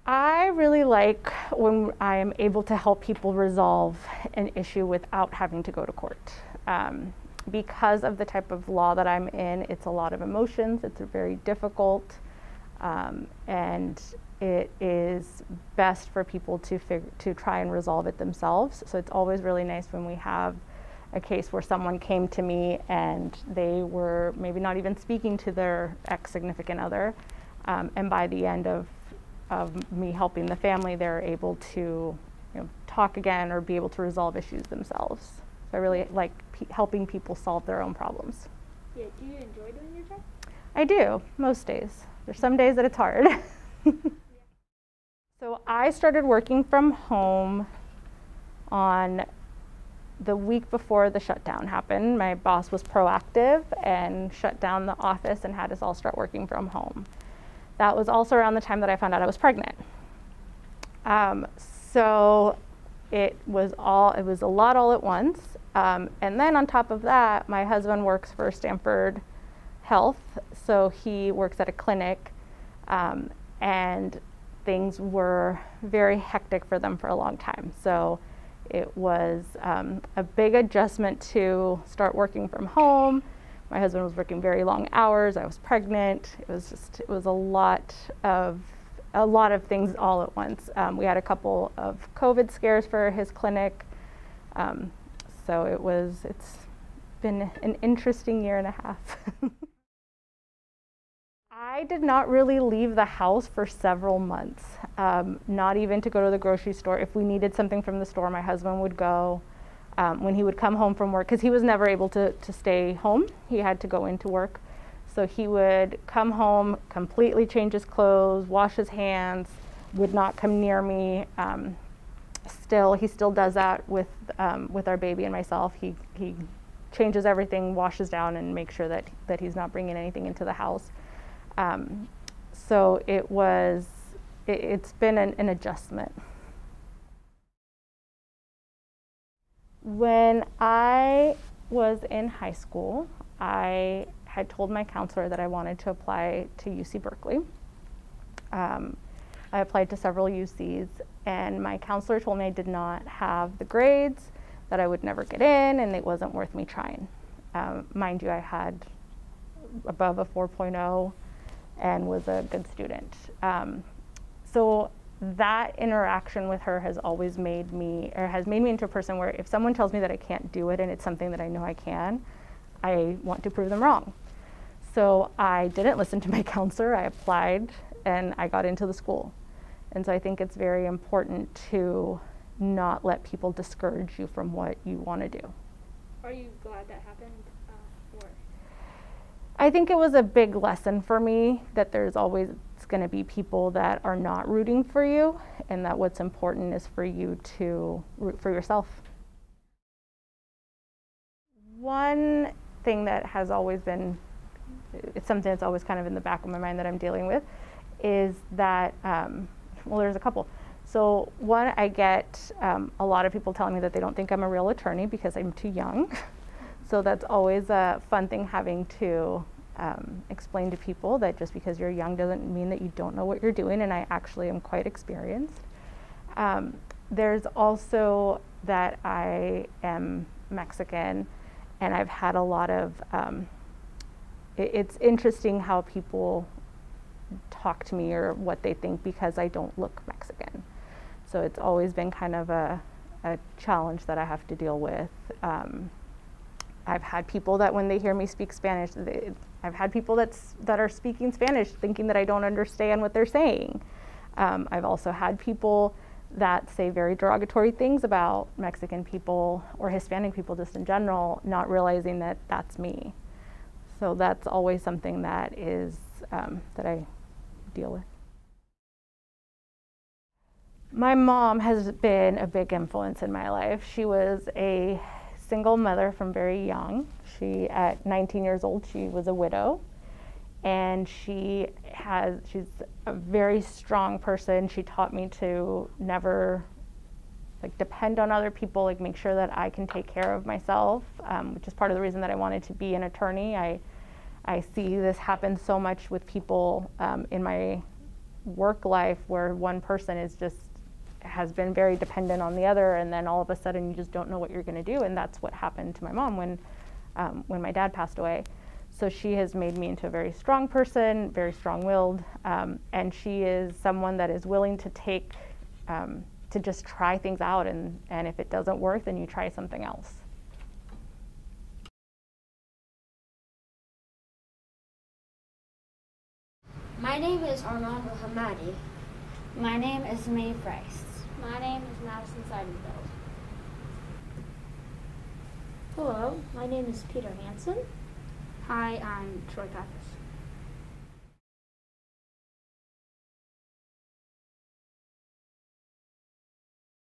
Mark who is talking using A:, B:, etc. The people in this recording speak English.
A: I really like when I am able to help people resolve an issue without having to go to court. Because of the type of law that I'm in, it's a lot of emotions, it's very difficult, and it is best for people to try and resolve it themselves. So it's always really nice when we have a case where someone came to me and they were maybe not even speaking to their ex-significant other, and by the end of me helping the family, they're able to talk again or be able to resolve issues themselves. So I really like helping people solve their own problems.
B: Yeah, do you enjoy doing your job?
A: I do, most days. There's some days that it's hard. So I started working from home on the week before the shutdown happened. My boss was proactive and shut down the office and had us all start working from home. That was also around the time that I found out I was pregnant. So it was a lot all at once. And then on top of that, my husband works for Stanford Health, so he works at a clinic, and things were very hectic for them for a long time. So it was a big adjustment to start working from home. My husband was working very long hours. I was pregnant. It was a lot of things all at once. We had a couple of COVID scares for his clinic. So it's been an interesting year and a half. I did not really leave the house for several months, not even to go to the grocery store. If we needed something from the store, my husband would go. When he would come home from work, because he was never able to stay home, he had to go into work. So he would come home, completely change his clothes, wash his hands, would not come near me. He still does that with our baby and myself. He changes everything, washes down, and makes sure that he's not bringing anything into the house. So it's been an adjustment. When I was in high school, I had told my counselor that I wanted to apply to UC Berkeley. I applied to several UCs, and my counselor told me I did not have the grades, that I would never get in, and it wasn't worth me trying. Mind you, I had above a 4.0 and was a good student. So that interaction with her has made me into a person where if someone tells me that I can't do it and it's something that I know I can, I want to prove them wrong. So I didn't listen to my counselor. I applied and I got into the school. And so I think it's very important to not let people discourage you from what you want to do.
B: Are you glad that happened?
A: I think it was a big lesson for me that there's always going to be people that are not rooting for you, and that what's important is for you to root for yourself. One thing that has always been, it's something that's always kind of in the back of my mind that I'm dealing with, is that, well, there's a couple. So one, I get a lot of people telling me that they don't think I'm a real attorney because I'm too young. So that's always a fun thing, having to explain to people that just because you're young doesn't mean that you don't know what you're doing, and I actually am quite experienced. There's also that I am Mexican, and I've had a lot of, it's interesting how people talk to me or what they think because I don't look Mexican. So it's always been kind of a challenge that I have to deal with. I've had people that when they hear me speak Spanish, I've had people that are speaking Spanish thinking that I don't understand what they're saying. I've also had people that say very derogatory things about Mexican people or Hispanic people just in general, not realizing that that's me. So that's always something that is that I deal with. My mom has been a big influence in my life. She was a single mother from very young. At 19 years old, she was a widow, and she's a very strong person. She taught me to never depend on other people, make sure that I can take care of myself, which is part of the reason that I wanted to be an attorney. I see this happen so much with people in my work life where one person has been very dependent on the other, and then all of a sudden you just don't know what you're going to do. And that's what happened to my mom when my dad passed away. So she has made me into a very strong person, very strong-willed, and she is someone that is willing to to just try things out, and if it doesn't work, then you try something else.
C: My name is Armando Hamadi.
D: My name is Mae Price.
B: My name is Madison Seidenfeld.
E: Hello, my name is Peter Hansen.
B: Hi, I'm Troy Pappas.